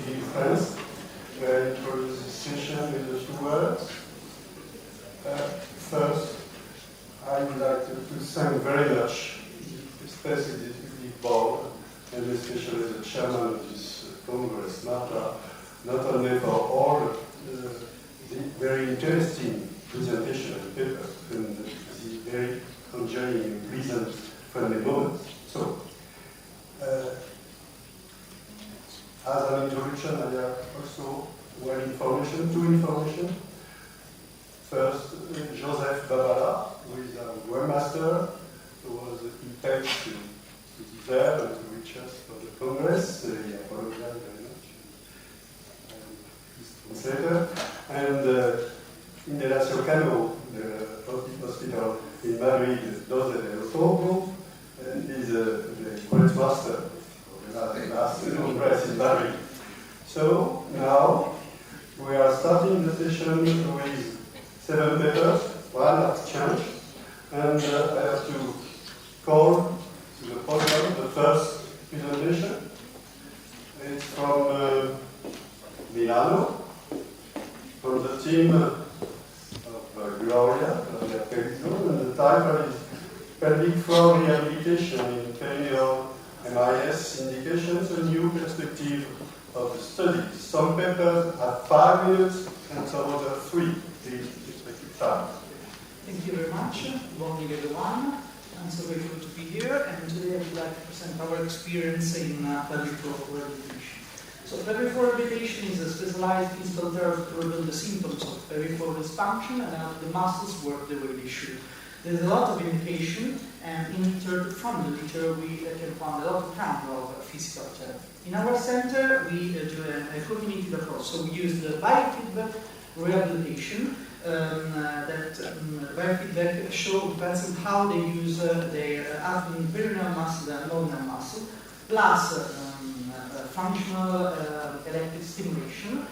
in France. I introduce this session with a few words. First, I would like to thank very much, especially the board, and especially the chairman of this Congress, Marta, not only for all the very interesting presentation of the papers and the very enjoying, pleasant, friendly moments. So, as an introduction, I have also two information. First, Joseph Babala, who is a Grandmaster, who was impelled to be there and to reach us for the Congress. He apologized very much. His translator. And Indelacio Cano, the hospital in Madrid, 12 de October, is the College Master of the last Congress in Madrid. So now we are starting the session with 7 papers, one exchange, and I have to call to the podium the first presentation. It's from Milano, from the team of Gloria Pelizzo, and the title is Pelvic Floor Rehabilitation in Perineal MIS Indications, a New Perspective of the Study. Some papers have 5 minutes and some other 3. Please respective time. Thank you very much. Good morning, everyone. I'm so grateful to be here, and today I would like to present our experience in pelvic floor rehabilitation. So, pelvic floor rehabilitation is a specialized physical therapy to reveal the symptoms of pelvic floor dysfunction and how the muscles work the way they should. There's a lot of indication, and from the literature we can find a lot of kind of physical therapy. In our center, we do a cognitive approach. So we use the biofeedback rehabilitation. Biofeedback depends on how they use their perineal muscle and abdominal muscle, plus functional electric stimulation,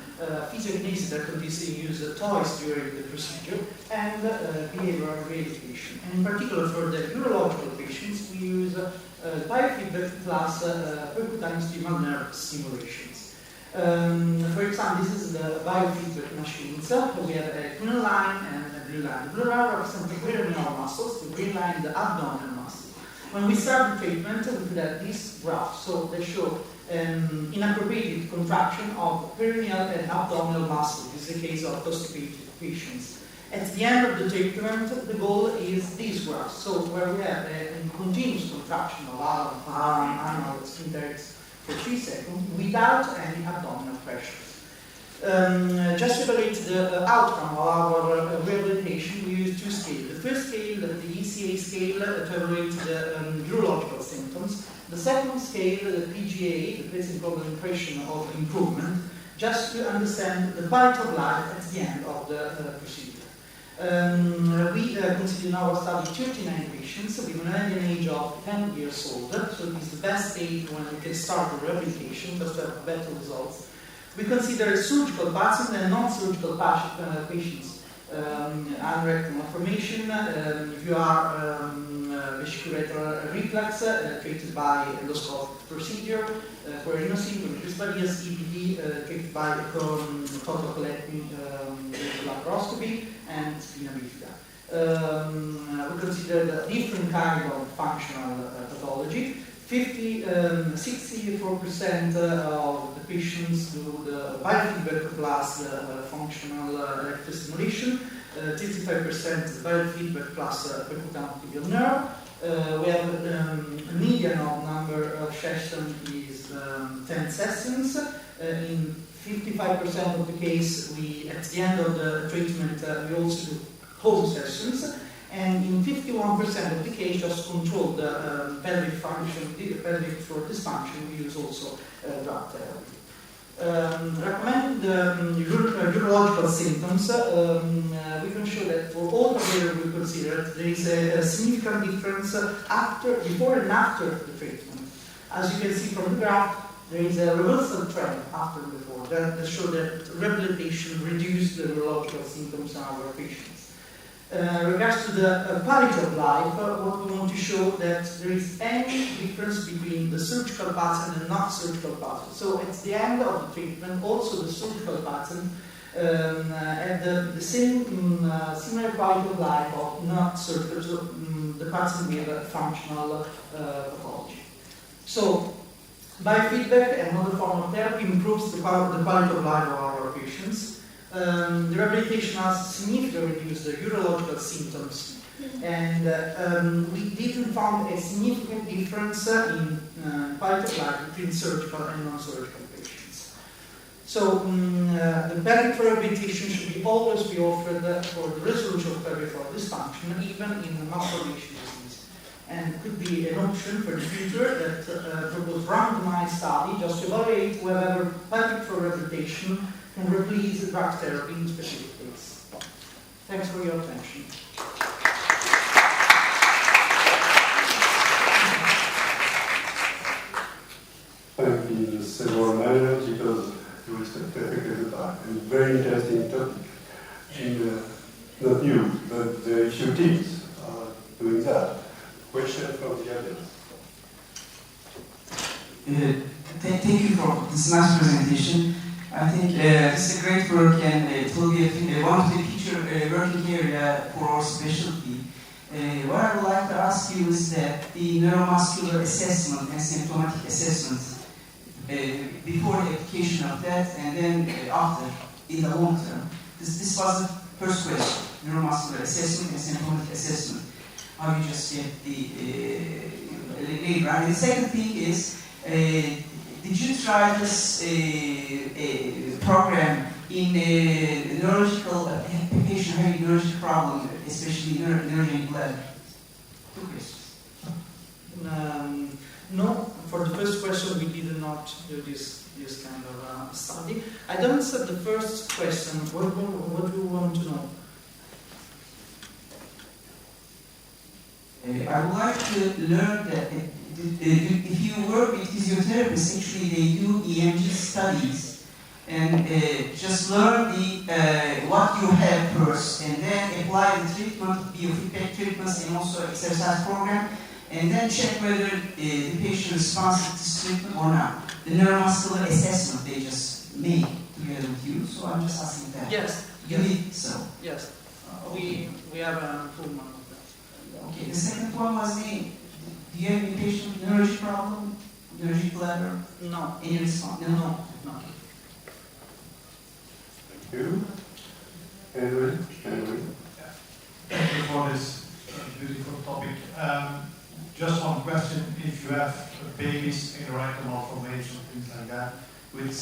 physiokinesis that can be used twice during the procedure, and behavioral rehabilitation. And in particular for the neurological patients, we use biofeedback plus percutaneous spinal nerve stimulations. For example, this is the biofeedback machines. We have a green line and a blue line. The blue line represents the perineal muscles, the green line the abdominal muscle. When we start the treatment, we put out this graph, so they show inappropriate contraction of perineal and abdominal muscle. This is the case of constipated patients. At the end of the treatment, the goal is this graph, so where we have a continuous contraction of arm, sphincterics for 3 seconds without any abdominal pressure. Just to evaluate the outcome of our rehabilitation, we use 2 scales. The first scale, the ECA scale, to evaluate the neurological symptoms. The second scale, the PGA, the Placing Global Impression of Improvement, just to understand the quality of life at the end of the procedure. We consider in our study 39 patients with an median age of 10 years old, so it is the best age when we can start the rehabilitation, just to have better results. We consider surgical patients and non-surgical patients. Anorectal malformation, if you are vesiculator reflux, treated by endoscopic procedure, for rhinosyndrome, various EPD, treated by protocolectomy, laparoscopy, and spina bifida. We consider the different kind of functional pathology. 64% of the patients do the biofeedback plus functional electrostimulation, 35% biofeedback plus percutaneous nerve. We have a median of number of sessions is 10 sessions. In 55% of the case, at the end of the treatment, we also do home sessions. And in 51% of the case, just control the pelvic function, the pelvic floor dysfunction, we use also drug therapy. Recommending the urological symptoms, we can show that for all the areas we consider, there is a significant difference before and after the treatment. As you can see from the graph, there is a reversal trend after and before that show that rehabilitation reduced the urological symptoms in our patients. regards to the quality of life, what we want to show that there is any difference between the surgical pattern and not surgical pattern. So at the end of the treatment, also the surgical pattern had the same similar quality of life of not surgical, so the pattern with functional pathology. So biofeedback, another form of therapy, improves the quality of life of our patients. The rehabilitation has significantly reduced the urological symptoms, and we didn't find a significant difference in quality of life between surgical and non-surgical patients. So the pelvic rehabilitation should always be offered for the resolution of pelvic floor dysfunction, even in malformation disease, and could be an option for the future that propose randomized study just to evaluate whether pelvic floor rehabilitation can replace drug therapy in specific cases. Thanks for your attention. Thank you in several manners because you respect perfectly the time. And very interesting topic. And not you, but very few teams are doing that. Question from the audience. Thank you for this nice presentation. I think this is a great work, and it will be one of the future working area for our specialty. What I would like to ask you is that the neuromuscular assessment and symptomatic assessment, before the application of that and then after, in the long term. This was the first question, neuromuscular assessment and symptomatic assessment. How you just get the labor. And the second thing is, did you try this program in a neurological patient having neurological problem, especially neurogenic bladder? Two questions. No, for the first question, we did not do this kind of study. I don't answer the first question. What do you want to know? I would like to learn that if you work with physiotherapists, actually they do EMG studies and just learn what you have first, and then apply the treatment, biofeedback treatments, and also exercise program, and then check whether the patient responds to this treatment or not. The neuromuscular assessment they just make together with you. So I'm just asking that. Yes. You did so. Yes. Okay. We have an improvement of that. Okay. The second one was do you have any patient with neurologic problem, neurologic bladder? No. Any response? No. Thank you. Henry? Thank you for this beautiful topic. Just one question: if you have babies in rectal malformation, things like that, with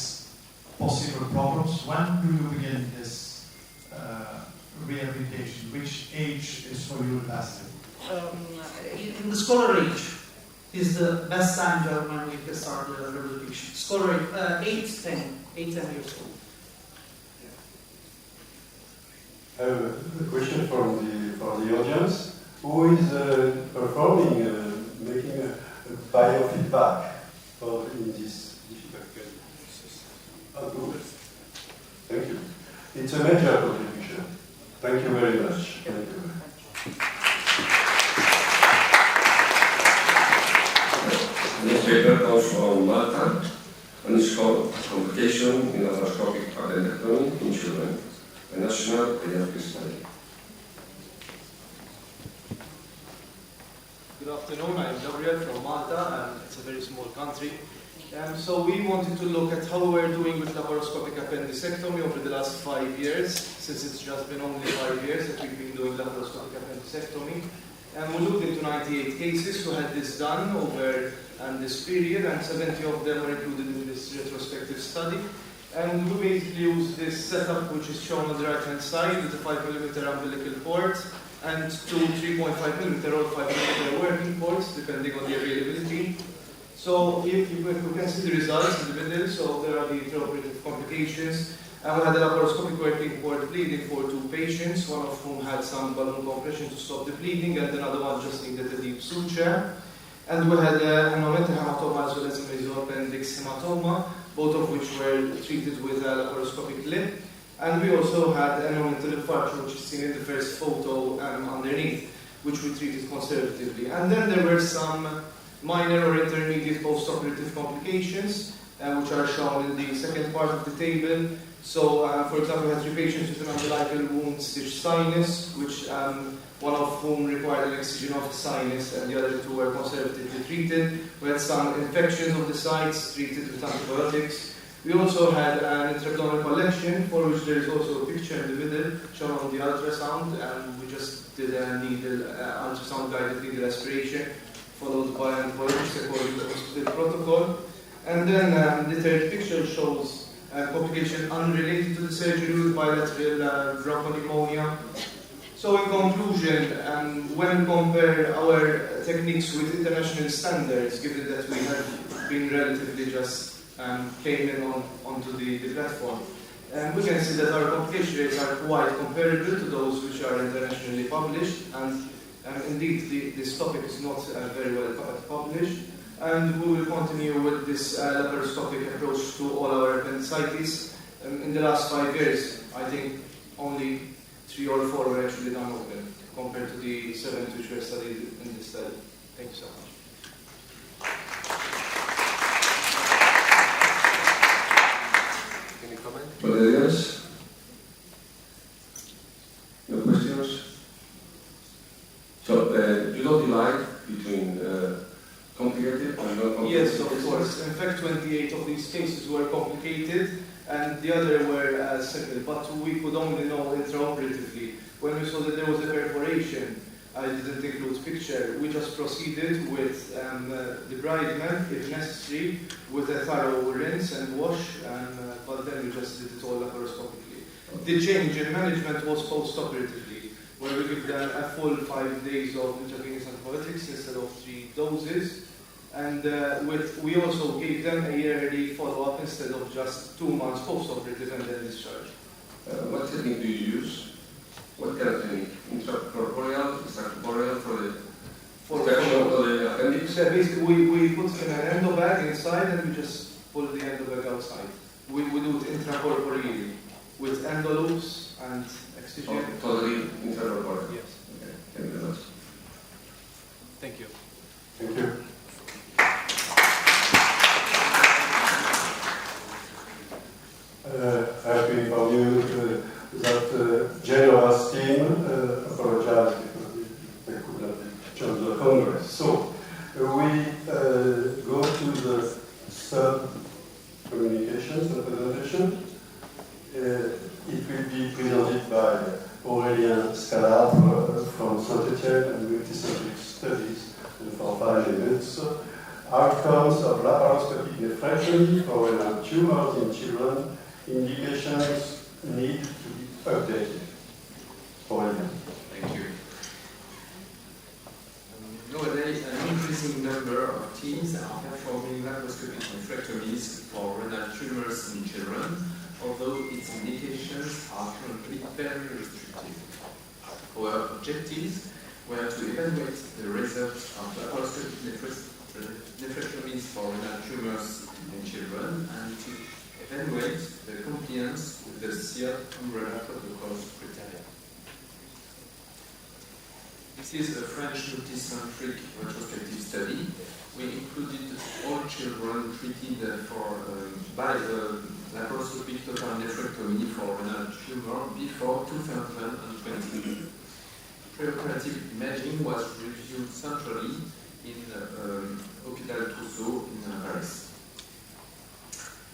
possible problems, when do you begin this rehabilitation? Which age is for you the best? In the scholar age is the best time when we can start the rehabilitation. Scholar age, 10 years old. I have a question from the audience. Who is performing, making a biofeedback in this difficult case? Thank you. It's a major contribution. Thank you very much. Thank you. The next paper comes from Malta, and it's called Complication in Laparoscopic Appendectomy in Children, a national pediatric study. Good afternoon, I'm Gabriel from Malta, and it's a very small country. So we wanted to look at how we're doing with laparoscopic appendicectomy over the last 5 years, since it's just been only 5 years that we've been doing laparoscopic appendicectomy. And we looked into 98 cases who had this done over this period, and 70 of them are included in this retrospective study. And we basically used this setup, which is shown on the right-hand side, with a 5mm umbilical port, and two 3.5mm or 5mm working ports, depending on the availability. So if we can see the results in the middle, so there are the intraoperative complications. And we had a laparoscopic working port bleeding for 2 patients, one of whom had some balloon compression to stop the bleeding, and another one just needed a deep suture. And we had an omental hematoma as well as a mesoappendix hematoma, both of which were treated with a laparoscopic lip. And we also had an ornamental infarction, which is seen in the first photo underneath, which we treated conservatively. And then there were some minor or intermediate post-operative complications, which are shown in the second part of the table. So, for example, we had 3 patients with an umbilical wound stitch sinus, which one of whom required an excision of the sinus, and the other 2 were conservatively treated. We had some infections of the sites treated with antibiotics. We also had an intra-abdominal collection, for which there is also a picture in the middle shown on the ultrasound, and we just did a needle, ultrasound-guided needle aspiration, followed by antibiotics according to the hospital protocol. And then the third picture shows a complication unrelated to the surgery with bilateral bronchopneumonia. So in conclusion, when we compare our techniques with international standards, given that we have been relatively just came in onto the platform, we can see that our complication rates are quite comparable to those which are internationally published, and indeed this topic is not very well published. And we will continue with this laparoscopic approach to all our appendicitis. In the last 5 years, I think only 3 or 4 were actually done open, compared to the 7 which were studied in this study. Thank you so much. Any comment? Yes. No questions? So, you don't divide between complicated and non-complicated? Yes, of course. In fact, 28 of these cases were complicated, and the other were simple, but we could only know intraoperatively. When we saw that there was a perforation, I didn't include picture, we just proceeded with debridement, if necessary, with a thorough rinse and wash, but then we just did it all laparoscopically. The change in management was post-operatively, where we give them a full 5 days of intravenous antibiotics instead of 3 doses. And we also gave them a yearly follow-up instead of just 2 months post-operative and then discharge. What technique do you use? What kind of technique? Intracorporeal, extracorporeal for the appendix? So basically, we put in an endo bag inside and we just pull the endo bag outside. We do it intracorporeally with endo loops and excision. Oh, totally intracorporeal? Yes. Okay, thank you very much. Thank you. Thank you. I have to inform you that Genoa's team apologized because they could not join the Congress. So we go to the third communications and presentation. It will be presented by Aurélien Scalabre from Saint-Etienne and Multicentric Studies, and for 5 minutes. Outcomes of laparoscopic nephrectomy for renal tumors in children. Indications need to be updated. Aurélien. Thank you. Nowadays, an increasing number of teams are performing laparoscopic nephrectomies for renal tumors in children, although its indications are currently very restrictive. Our objectives were to evaluate the results of laparoscopic nephrectomies for renal tumors in children and to evaluate the compliance with the SEER umbrella protocols criteria. This is a French multicentric retrospective study. We included all children treated by laparoscopic total nephrectomy for renal tumor before 2020. Preoperative imaging was reviewed centrally in Hôpital Trousseau in Paris.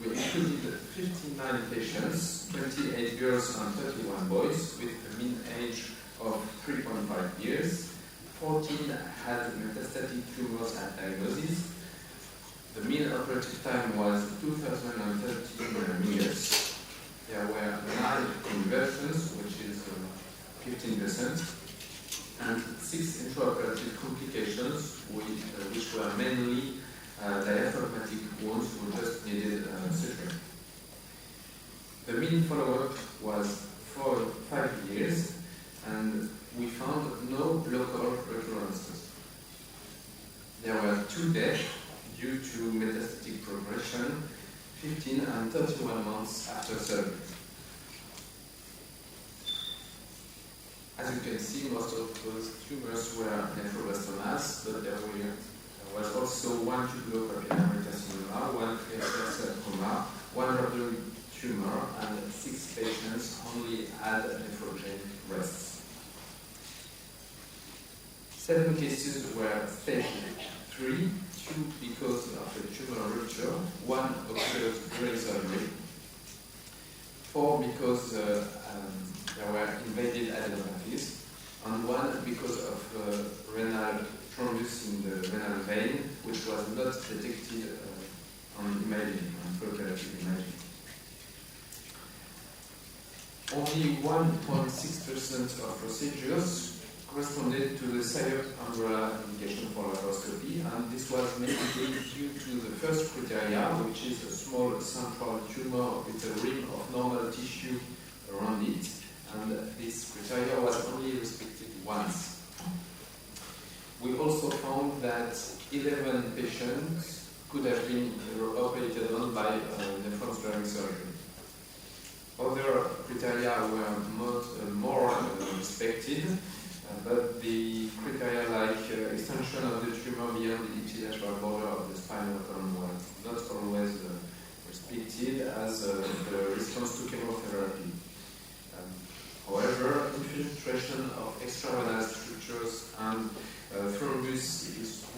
We included 59 patients, 28 girls and 31 boys, with a mean age of 3.5 years. 14 had metastatic tumors at diagnosis. The mean operative time was 2013 years. There were 9 conversions, which is 15%, and 6 intraoperative complications, which were mainly diaphragmatic wounds who just needed surgery. The mean follow-up was 5 years, and we found no local recurrences. There were 2 deaths due to metastatic progression 15 and 31 months after surgery. As you can see, most of those tumors were nephroblastomas, but there was also one tuberculopapillary carcinoma, one clear cell sarcoma, one rhabdoid tumor, and 6 patients only had nephrogenic breasts. 7 cases were stage 3, 2 because of a tumor rupture, 1 occurred during surgery, 4 because there were invaded adenopathies, and 1 because of renal thrombus in the renal vein, which was not detected on imaging, on preoperative imaging. Only 1.6% of procedures corresponded to the SIOP umbrella indication for laparoscopy, and this was mainly due to the first criteria, which is a small central tumor with a rim of normal tissue around it, and this criteria was only respected once. We also found that 11 patients could have been operated on by nephron-sparing surgery. Other criteria were more respected, but the criteria like extension of the tumor beyond the ipsilateral border of the spinal column was not always respected as the response to chemotherapy. However, infiltration of extrarenal structures and thrombus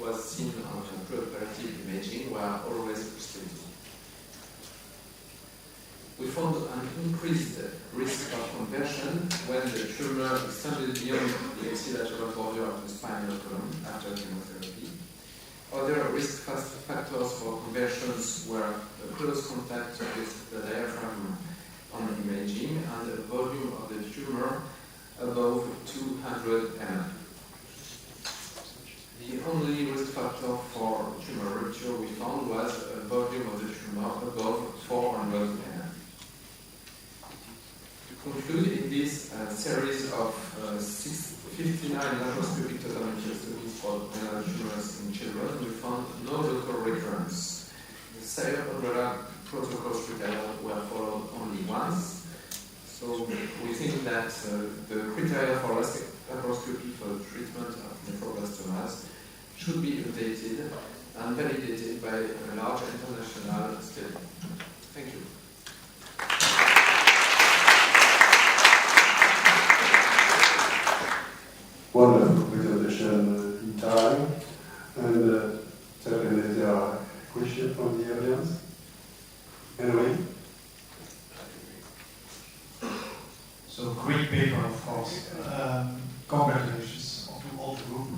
was seen on preoperative imaging were always respected. We found an increased risk of conversion when the tumor extended beyond the ipsilateral border of the spinal column after chemotherapy. Other risk factors for conversions were a close contact with the diaphragm on imaging and the volume of the tumor above 200 ml. The only risk factor for tumor rupture we found was a volume of the tumor above 400 ml. To conclude, in this series of 59 laparoscopic totalmectomies for renal tumors in children, we found no local recurrence. The SIOP umbrella protocol criteria were followed only once, so we think that the criteria for laparoscopy for the treatment of nephroblastomas should be updated and validated by a large international study. Thank you. Wonderful presentation in time, and certainly there are questions from the audience. Anyway. So great paper, of course. Congratulations to all the group.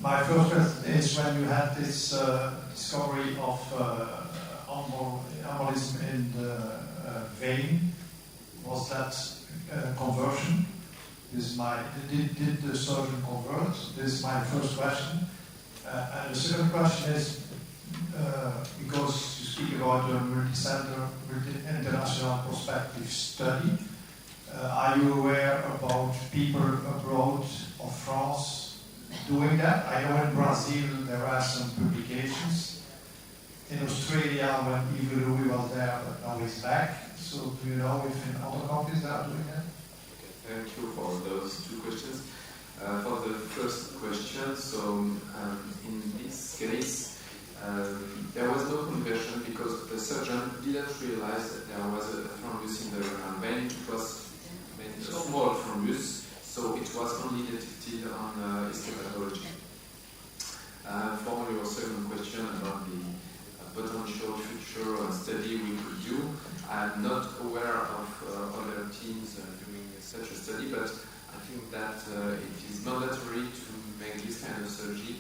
My first question is, when you had this discovery of embolism in the vein, was that conversion? Did the surgeon convert? This is my first question. And the second question is, because you speak about a multi-center, international prospective study, are you aware about people abroad of France doing that? I know in Brazil there are some publications. In Australia, when Yves Louis was there, but now he's back. So do you know if in other countries they are doing that? Thank you for those 2 questions. For the first question, so in this case, there was no conversion because the surgeon didn't realize that there was a thrombus in the renal vein. It was a small thrombus, so it was only detected on histopathology. For your second question about the potential future study we could do, I'm not aware of other teams doing such a study, but I think that it is mandatory to make this kind of surgery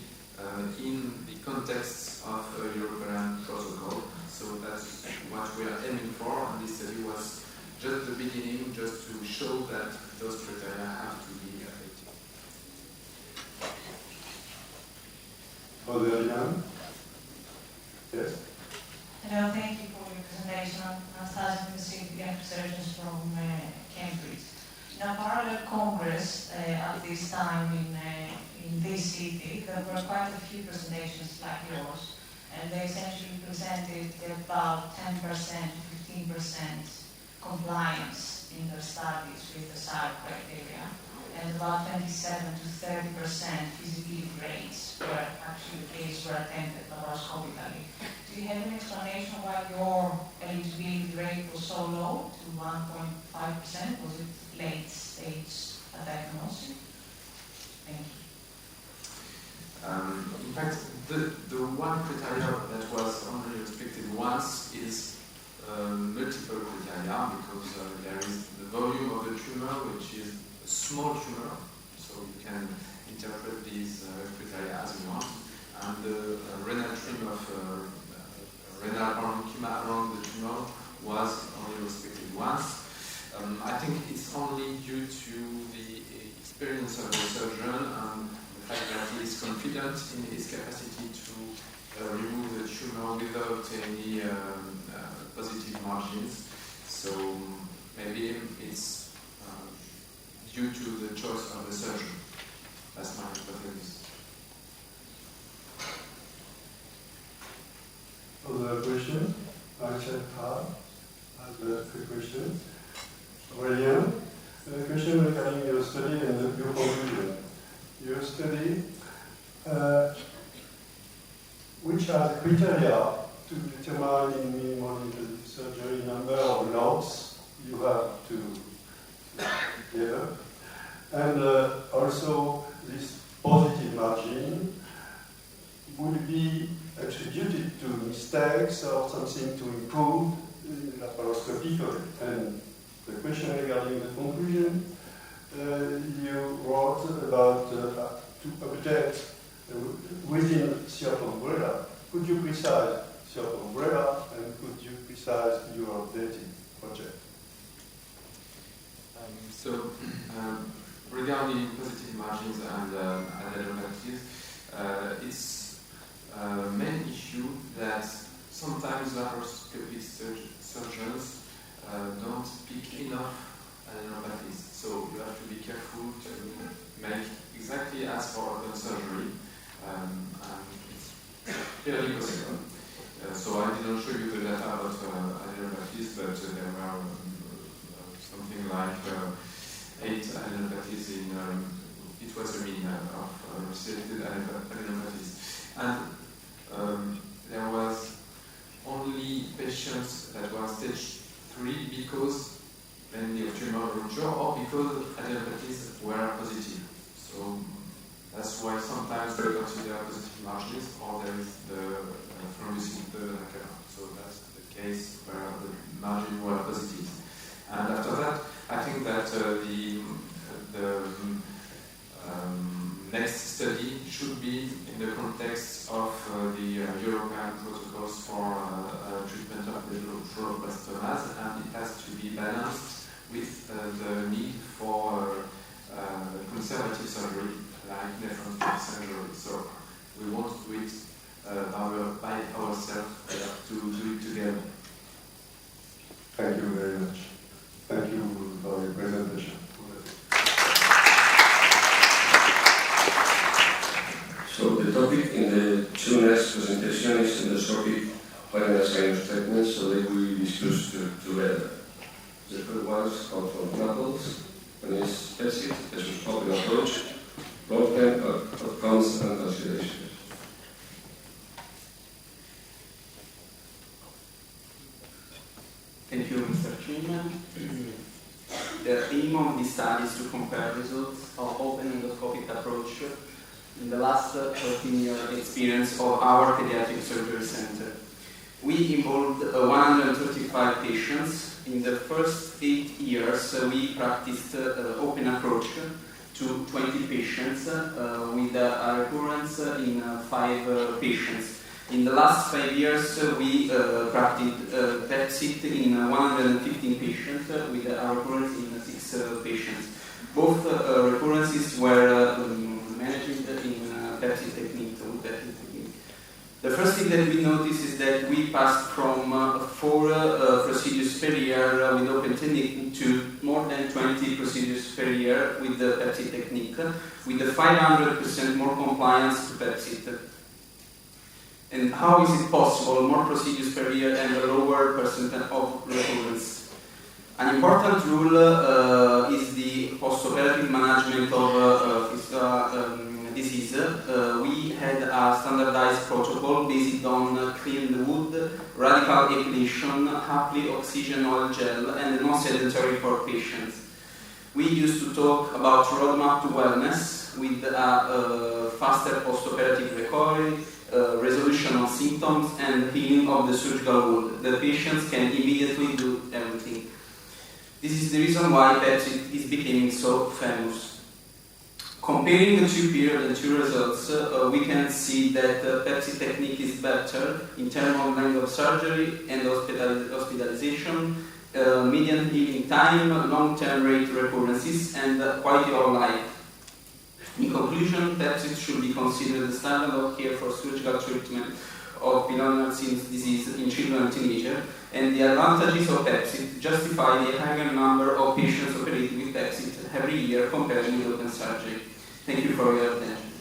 in the context of a European protocol. So that's what we are aiming for, and this study was just the beginning, just to show that those criteria have to be effective. Other young? Yes. Hello, thank you for your presentation. I'm Anastasia from the City Surgeons from Cambridge. In a parallel congress at this time in this city, there were quite a few presentations like yours, and they essentially presented about 10% to 15% compliance in their studies with the SAR criteria, and about 27 to 30% feasibility rates were actually the case were attempted laparoscopically. Do you have an explanation why your eligibility rate was so low to 1.5%? Was it late stage diagnosis? Thank you. In fact, the one criteria that was only restricted once is multiple criteria, because there is the volume of the tumor, which is a small tumor, so you can interpret these criteria as you want, and the renal trim of renal parenchyma around the tumor was only restricted once. I think it's only due to the experience of the surgeon and the fact that he is confident in his capacity to remove the tumor without any positive margins. So maybe it's due to the choice of the surgeon. That's my hypothesis. Other questions? Rachel has a question. Aurélien, a question regarding your study and your conclusion. Your study, which are the criteria to determine in minimally invasive surgery number of nodes you have to give, and also this positive margin would be attributed to mistakes or something to improve laparoscopically. And the question regarding the conclusion, you wrote about to update within CERP umbrella. Could you precise CERP umbrella, and could you precise your updated project? Regarding positive margins and adenopathies, it's a main issue that sometimes laparoscopic surgeons don't pick enough adenopathies. So you have to be careful to make exactly as for open surgery, and it's fairly possible. So I didn't show you the data about adenopathies, but there were something like 8 adenopathies in, it was a mean of selected adenopathies. And there was only patients that were stage 3 because mainly of tumor rupture or because adenopathies were positive. So that's why sometimes they consider positive margins, or there is the thrombus in the recurrent. So that's the case where the margins were positive. And after that, I think that the next study should be in the context of the European protocols for treatment of nephroplasmas, and it has to be balanced with the need for conservative surgery like nephrostomy surgery. So we won't do it by ourselves, we have to do it together. Thank you very much. Thank you for your presentation. So the topic in the two next presentation is endoscopic final sinus treatment, so they will be discussed together. The first one is called for Naples, and is basic, as open approach, long-term outcomes and considerations. Thank you, Mr. Chairman. The aim of this study is to compare results of open endoscopic approach in the last 13-year experience of our pediatric surgery center. We involved 135 patients. In the first 8 years, we practiced open approach to 20 patients with a recurrence in 5 patients. In the last 5 years, we practiced PET-CT in 115 patients with a recurrence in 6 patients. Both recurrences were managed in PET-CT technique. The first thing that we noticed is that we passed from 4 procedures per year with open technique to more than 20 procedures per year with the PET-CT technique, with the 500% more compliance to PET-CT. And how is it possible, more procedures per year and a lower percent of recurrence? An important rule is the post-operative management of fistula disease. We had a standardized protocol based on clean wood, radical epilation, happily oxygen oil gel, and non-sedentary for patients. We used to talk about roadmap to wellness with a faster post-operative recovery, resolution of symptoms, and healing of the surgical wound. The patients can immediately do everything. This is the reason why Pepsi is becoming so famous. Comparing the two periods and two results, we can see that Pepsi technique is better in terms of length of surgery and hospitalization, median healing time, long-term rate recurrences, and quality of life. In conclusion, Pepsi should be considered the standard of care for surgical treatment of pulmonary disease in children and teenagers, and the advantages of Pepsi justify the higher number of patients operated with Pepsi every year compared with open surgery. Thank you for your attention.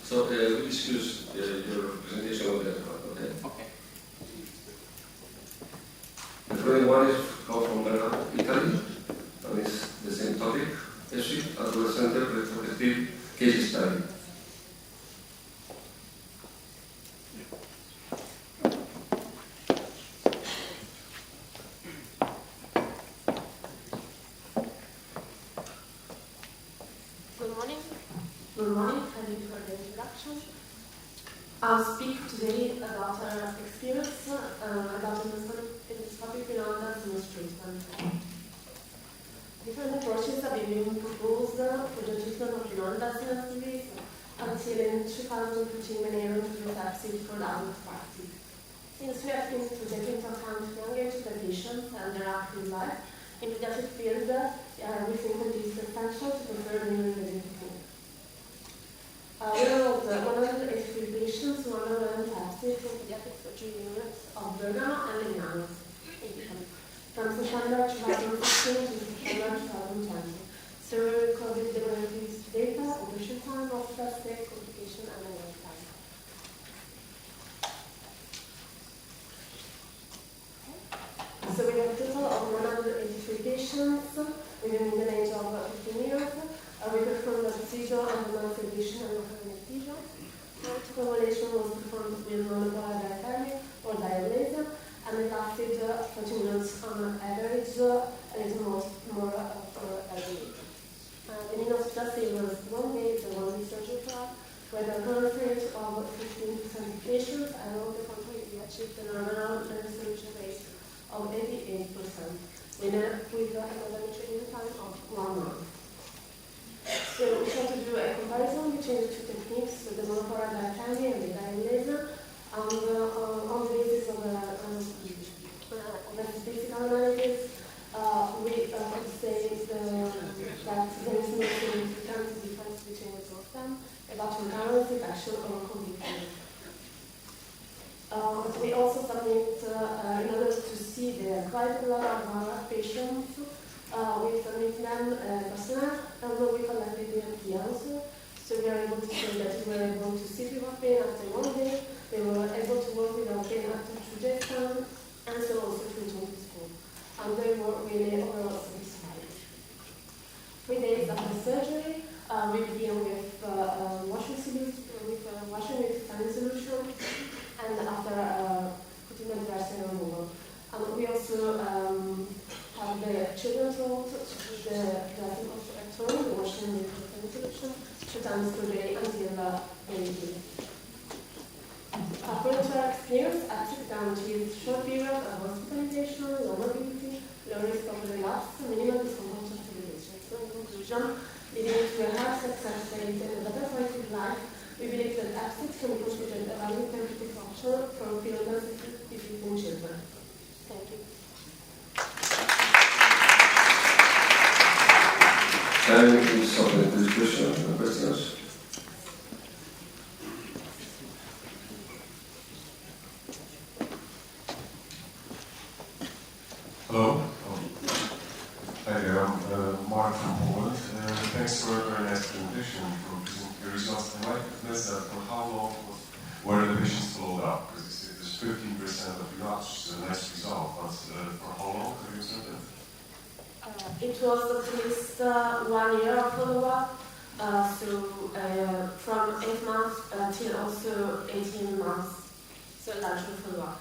So we discuss your presentation on that one, okay? Okay. The following one is from Verona, Italy, and it's the same topic, ESIC, Adolescent Retrospective Case Study. Good morning. Good morning. Thank you for the introduction. I'll speak today about our experience about endoscopic pneumonia treatment. Different approaches have been proposed for the treatment of pneumonia disease until in 2015 when I wrote the Pepsi for adult practice. Since we have been to take into account young age of the patients and their active life, in the pediatric field, we think it is essential to prefer the new technique. We enrolled 183 patients who underwent Pepsi from pediatric surgery units of Bergamo and Legnano, from September 2016 to September 2020. So we recorded the relatives data, operation time, hospital stay, complication, and away time. So we have a total of 183 patients within the age of 15 years. We performed a procedure on the non-sedation and local anesthesia. Vertical evaluation was performed with monopolar diathermy or dialysis, and it lasted 40 minutes on average, a little more for every week. The mean hospital stay was 1 day, the 1 week surgery trial, with a recurrence rate of 15% of patients, and on the contrary, we achieved an overall resolution rate of 88%, with a training time of 1 month. So we try to do a comparison between the two techniques, so the monopolar diathermy and the dialysis, on the basis of a statistical analysis. We could say that there is no significant difference between the two of them about recurrence, infection, or complete healing. We also submit, in order to see the criteria of our patients, we submit them personnel, and we collected the MPLs. So we are able to say that we were able to sit without pain after 1 day, they were able to work without pain after 2 days time, and so also to return to school. And they were really overall satisfied. 3 days after surgery, we begin with washing with saline solution, and after putting the dressing removal. And we also have the children's roll, the dressing at home, the washing with saline solution, 2 times per day until baby. According to our experience, APSIC guarantees short period of hospitalization, low mobility, low risk of relapse, minimal discomfort and stabilization. So in conclusion, leading to a high success rate and a better quality of life, we believe that APSIC can be considered a valid therapeutic option for pneumonia disease in children. Thank you. Time is open to discussion and questions. Hello. Hi there, I'm Mark from Holland. Thanks for a very nice presentation. witnessed that for how long were the patients followed up? Because you said there's 15% of relapse, which is a nice result, but for how long have you observed that? It was at least 1 year of follow-up, from 8 months till also 18 months, so large follow-up.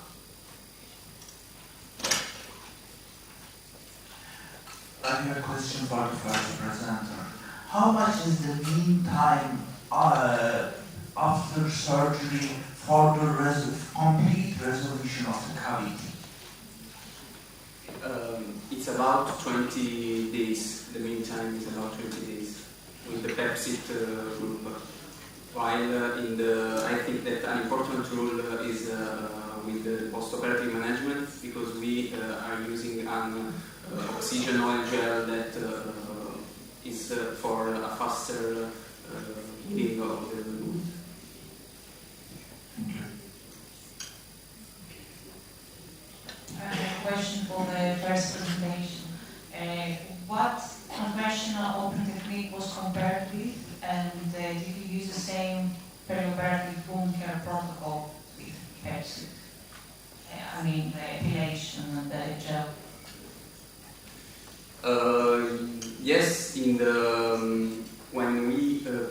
I have a question for the first presenter. How much is the mean time after surgery for the complete resolution of the cavity? It's about 20 days. The mean time is about 20 days with the Pepsid group. While I think that an important rule is with the post-operative management, because we are using an oxygen oil gel that is for a faster healing of the wound. I have a question for the first presentation. What conventional open technique was compared with, and did you use the same perioperative wound care protocol with Pepsi? I mean, the epilation and the gel. Yes, when we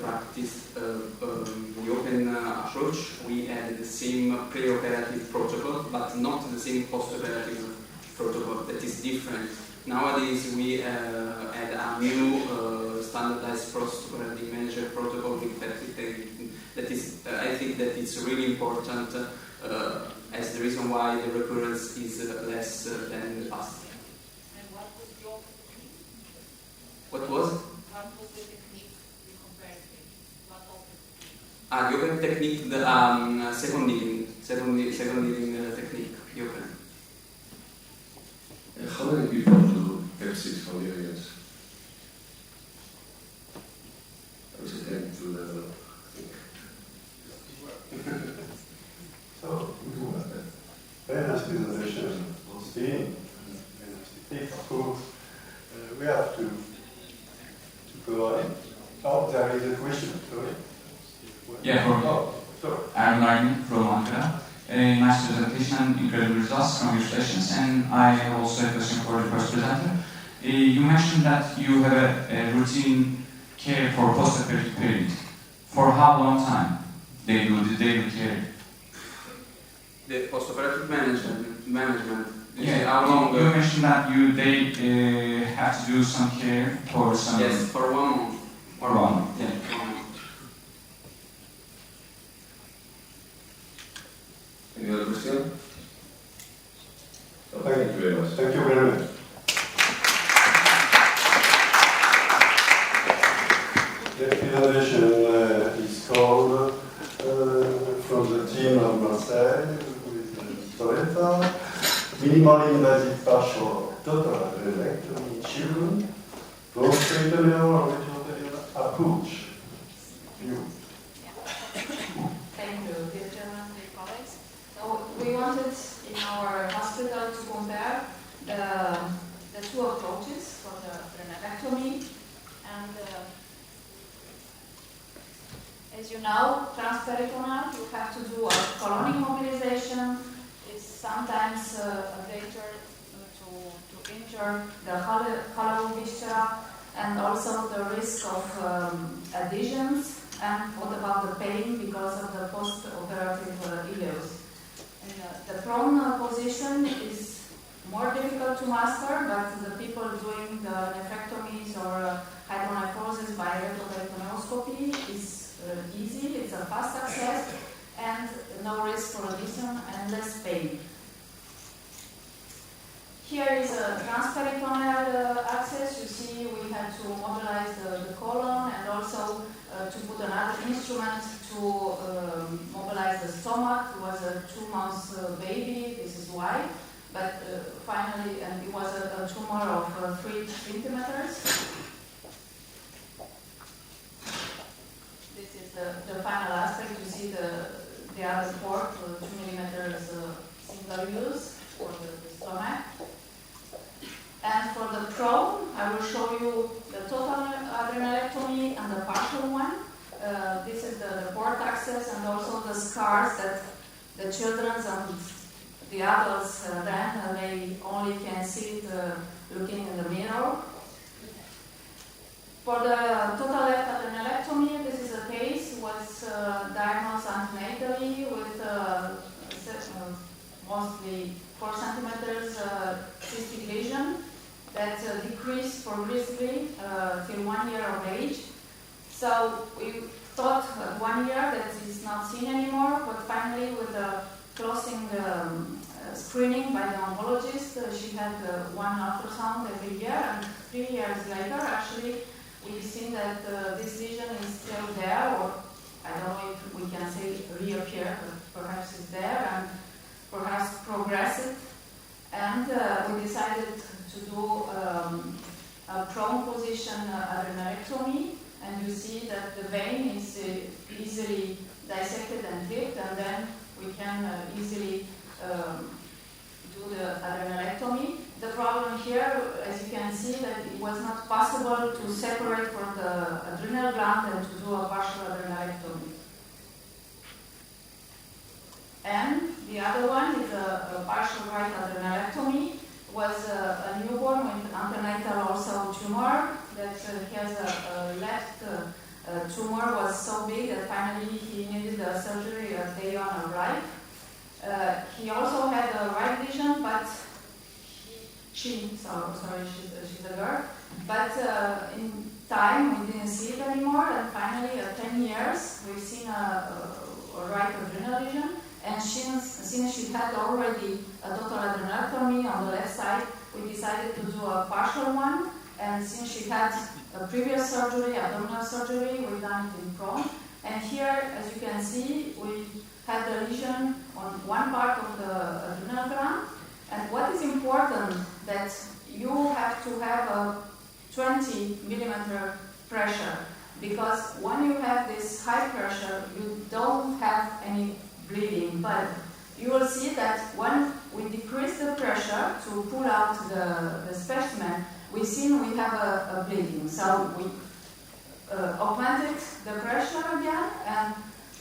practiced the open approach, we had the same preoperative protocol, but not the same postoperative protocol. That is different. Nowadays, we had a new standardized postoperative management protocol with that is, I think that it's really important as the reason why the recurrence is less than in the past. What was? What was the technique you compared with? What open? The open technique, the second needling technique, the open. How many people do Pepsi from the audience? I was attending to the, So, very nice presentation on steam, very nice technique, of course. We have to go on. Oh, there is a question, sorry. Yeah, for me. Oh, sorry. I'm learning from Ankara. Nice presentation, incredible results, congratulations. And I also have a question for the first presenter. You mentioned that you have a routine care for post-operative period. For how long time they do the daily care? The postoperative management. Yeah, how long? You mentioned that they have to do some care for some. Yes, for 1 month. For 1 month. Yeah, 1 month. any other question? Oh, Thank thank you very much. Thank you very much. The presentation is called from the team of Marseille with Toretta, minimally invasive partial total adrenalectomy in children, post-peritoneal or retroperitoneal approach. You. Thank you, dear Chairman, dear colleagues. So we wanted in our hospital to compare the two approaches for the adrenalectomy, and as you know, transperitoneal, you have to do a colonic mobilization. It's sometimes a danger to injure the hollow viscera, and also the risk of adhesions. And what about the pain because of the post-operative ileus? The prone position is more difficult to master, but the people doing the nephrectomies or hydronephrosis by retroperitoneoscopy is easy. It's a fast access and no risk for adhesion and less pain. Here is a transperitoneal access. You see we had to mobilize the colon and also to put another instrument to mobilize the stomach. It was a 2 months baby, this is why. But finally, and it was a tumor of 3 centimeters. This is the final aspect. You see the other port, 2 millimeters single use for the stomach. And for the prone, I will show you the total adrenalectomy and the partial one. This is the port axis abscess and also the scars that the children and the adults they only can see it looking in the mirror. For the total left adrenalectomy, this is a case was diagnosed antenatally with mostly 4 centimeters cystic lesion that decreased progressively till 1 year of age. So we thought at 1 year that it's not seen anymore, but finally with the closing screening by the oncologist, she had 1 ultrasound every year, and 3 years later actually we've seen that this lesion is still there, or I don't know if we can say reappear, but perhaps it's there and perhaps progressed. And we decided to do a prone position adrenalectomy, and you see that the vein is easily dissected and clipped, and then we can easily do the adrenalectomy. The problem here, as you can see, that it was not possible to separate from the adrenal gland and to do a partial adrenalectomy. And the other one is a partial right adrenalectomy. Was a newborn with antenatal also tumor that has a left tumor was so big that finally he needed a surgery a day on a right. He also had a right vision, but she's a girl. But in time we didn't see it anymore, and finally at 10 years we've seen a right adrenal lesion. And since she had already a total adrenalectomy on the left side, we decided to do a partial one. And since she had a previous surgery, abdominal surgery, we've done it in prone. And here, as you can see, we had a lesion on one part of the adrenal gland. And what is important that you have to have a 20 millimeter pressure, because when you have this high pressure, you don't have any bleeding, but you will see that when we decrease the pressure to pull out the specimen, we have a bleeding. So we augmented the pressure again, and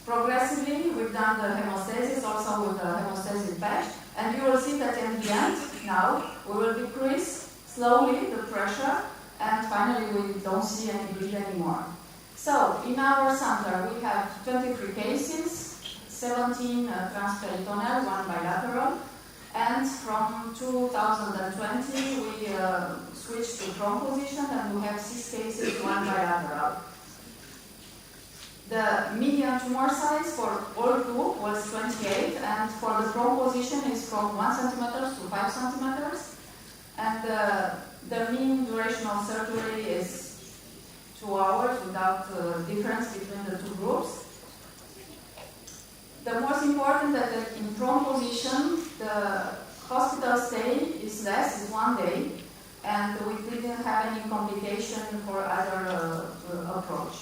progressively we've done the hemostasis also with the hemostasis patch, and you will see that in the end now we will decrease slowly the pressure, and finally we don't see any bleed anymore. So in our center we have 23 cases, 17 transperitoneal, 1 bilateral, and from 2020 we switched to prone position, and we have 6 cases, 1 bilateral. The median tumor size for all group was 28, and for the prone position is from 1 centimeter to 5 centimeters, and the mean duration of surgery is 2 hours without difference between the 2 groups. The most important that in prone position, the hospital stay is less, is 1 day, and we didn't have any complication for either approach.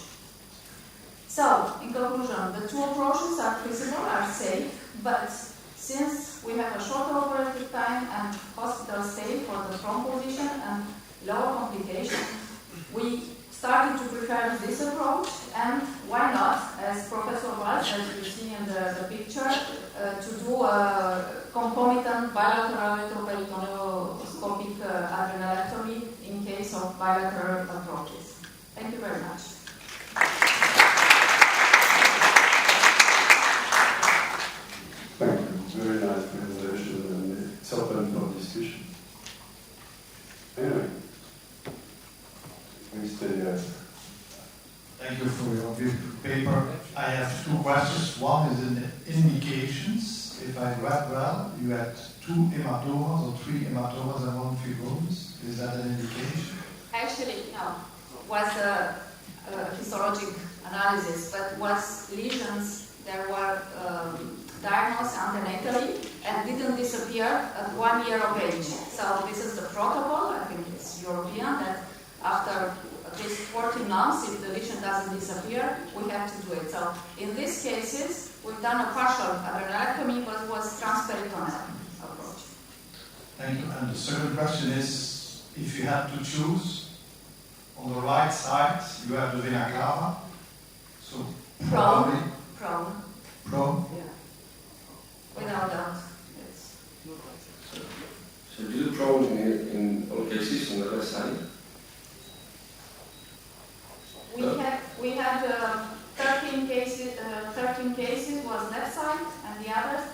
So, in conclusion, the 2 approaches are feasible, are safe, but since we have a shorter operative time and hospital stay for the prone position and lower complication, we started to prefer this approach, and why not, as Professor Walsh, as you see in the picture, to do a concomitant bilateral retroperitoneoscopic adrenalectomy in case of bilateral approaches. Thank you very much. Thank you. Very nice presentation, and it's open for discussion. Anyway, Mr. Thank you for your beautiful paper. I have 2 questions. One is in the indications. If I read well, you had 2 hematomas or 3 hematomas and 1 fibrosis. Is that an indication? Actually, no. It was a histologic analysis, but was lesions that were diagnosed antenatally and didn't disappear at 1 year of age. So this is the protocol. I think it's European that after at least 14 months, if the lesion doesn't disappear, we have to do it. So in these cases, we've done a partial adrenalectomy, but it was transperitoneal approach. Thank you. And the second question is, if you had to choose, on the right side, you have the vena cava. So probably prone. Prone? Yeah. Without doubt. It's So do you prone in all cases on the left side? we had 13 cases was left side, and the others,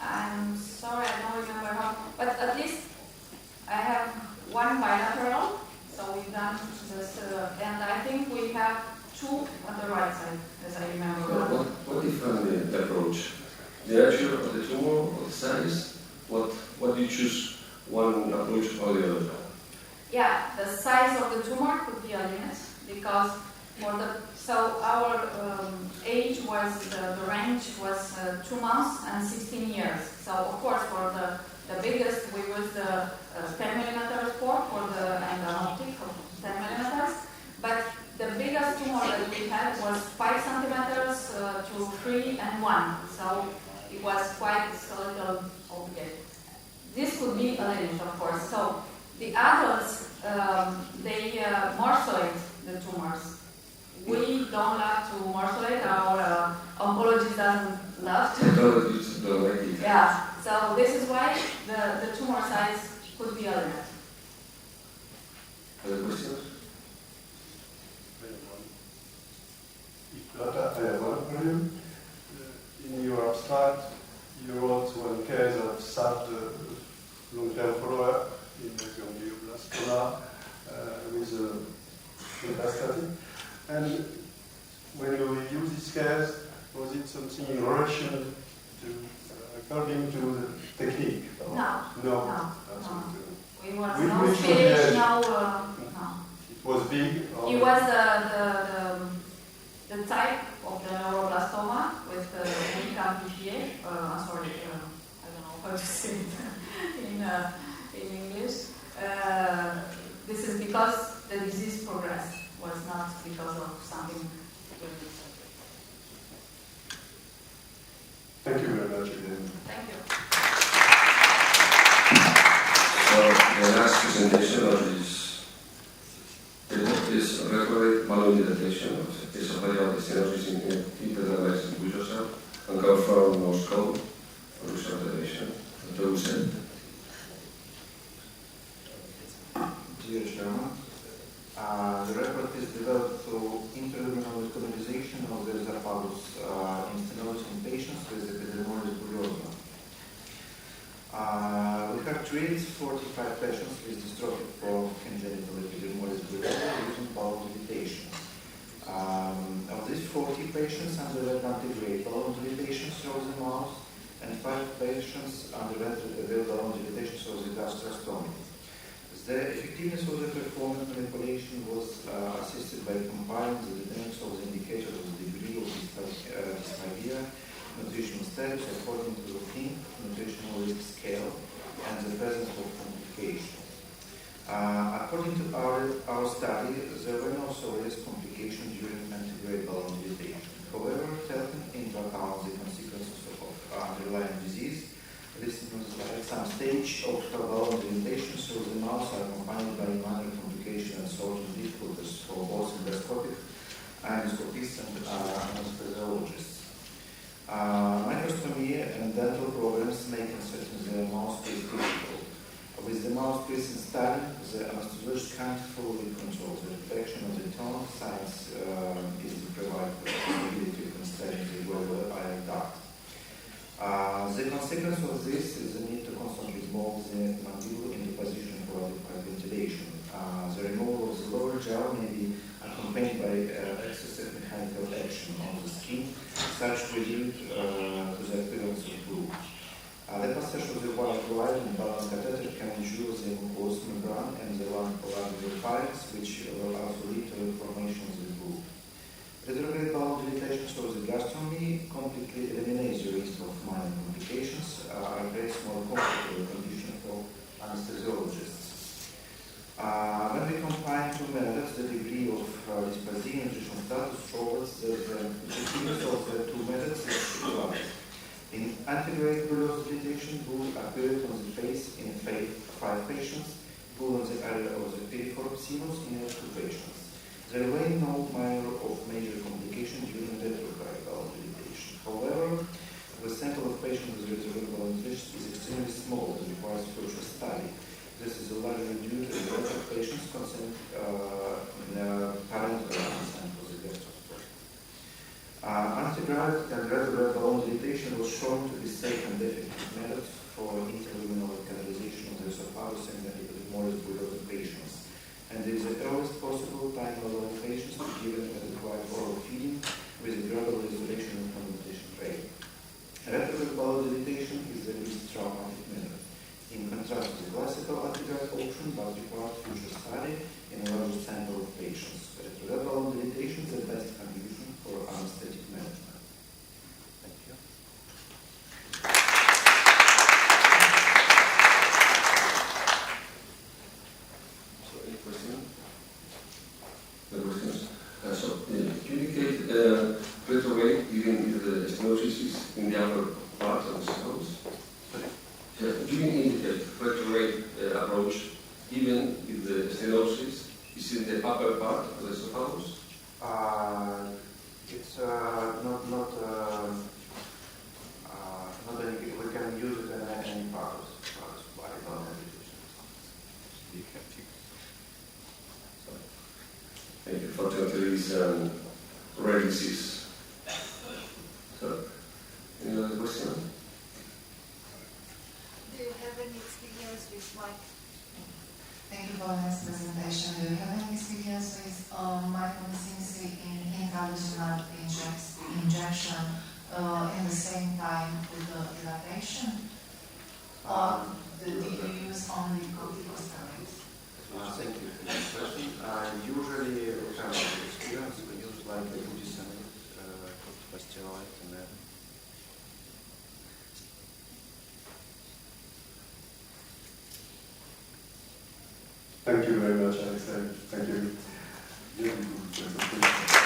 I'm sorry, I don't remember how, but at least I have one bilateral, so we've done this, and I think we have 2 on the right side, as I remember. What different the approach? The area of the tumor or the size? What do you choose, one approach or the other? Yeah, the size of the tumor could be a limit, because so our age was, the range was 2 months and 16 years. So of course for the biggest we used the 10 millimeter port for and an optic of 10 millimeters. But the biggest tumor that we had was 5 centimeters to 3 and 1. So it was quite skeletal object. This could be a limit, of course. So the adults, they morcellate the tumors. We don't love to morcellate, our oncology doesn't love to. Yeah, so this is why the tumor size could be a limit. Other questions? If not, I have one for you. In your abstract, you wrote one case of sad long-term follow-up in glioblastoma with metastatic. And when you review this case, was it something in relation to, according to the technique? No. No. We was no stage, no. It was big? Or It was the type of the neuroblastoma with the unique amplifier. I'm sorry, I don't know how to say it in English. This is because the disease progressed. Was not because of something to do. Thank you very much again. Thank you. So the last presentation of this talk is retrograde malodilatation of esophageal stenosis in interdimensional bulldozer and confirmed Moscow for resortation. Dr. Hussein. Dear Chairman, the report is developed through interluminal colonization of the esophagus in stenosis in patients with epidermolysis bullosa. We have treated 45 patients with dystrophic form of congenital epidermolysis bullosa using bowel dilatation. Of these 40 patients underwent antegrade bowel dilatation through the mouth, and 5 patients underwent bowel dilatation through the gastrostomy. The effectiveness of the performance manipulation was assisted by compiling the dynamics of the indicators of the degree of dysphagia, nutritional status according to the THINK nutritional risk scale, and the presence of complications. According to our study, there were no serious complications during antegrade bowel dilatation. However, taking into account the consequences of underlying disease, listeners at some stage of bowel dilatation through the mouth are accompanied by minor complications and sorting difficulties for both endoscopic endoscopists and anesthesiologists. Microstomy and dental problems make inserting the mouthpiece difficult. With the mouthpiece installed, the anesthesiologist can't fully control the infection of the tongue, since is to provide the possibility of installing the global iron duct. The consequence of this is the need to constantly move the mandible into position for adequate ventilation. The removal of the lower jaw may be accompanied by excessive mechanical action on the skin, such will lead to the appearance of grooves. The passage of the wide and balanced catheter can injure the mucous membrane and the lung pharynx, which will also lead to the formation of the groove. Retrograde bowel dilatation through the gastrostomy completely eliminates the risk of minor complications and creates more comfortable condition for anesthesiologists. When we combine two methods, the degree of dysphagia and nutritional status shows that the effectiveness of the two methods is equivalent. In antegrade bullosa dilatation, bull appeared on the face in 5 patients, bull on the area of the peripheral sinus in 2 patients. There were no major complications during retrograde bowel dilatation. anti-gravity and retrograde balloon dilatation was shown to be safe and effective methods for intraluminal canalization of the esophagus in the Morris bulldog patients. And there is the earliest possible time allowing patients to be given adequate oral feeding with a gradual isolation and fermentation rate. Retrograde balloon dilatation is the least traumatic method. In contrast to the classical anti-grav option, but requires future study in a larger sample of patients. Retrograde balloon dilatation is the best contribution for anesthetic management. Thank you. So, any question? No questions? You indicate retrograde even if the stenosis is in the upper part of the esophagus? Do you indicate retrograde approach even if the stenosis is in the upper part of the esophagus? It's not any, we can use it in any part of the body, not Thank you. Fortunately, it's rare disease. So, any other question? Do you have any experience with Thank you for this presentation. Do you have any experience with micromesincy in intraluminal injection in the same time with the dilatation? Or do you use only corticosteroids? Thank you for this question. Usually we have experience, we use like the budesonide, corticosteroid, and then Thank you very much, Alex. Thank you. Really good presentation.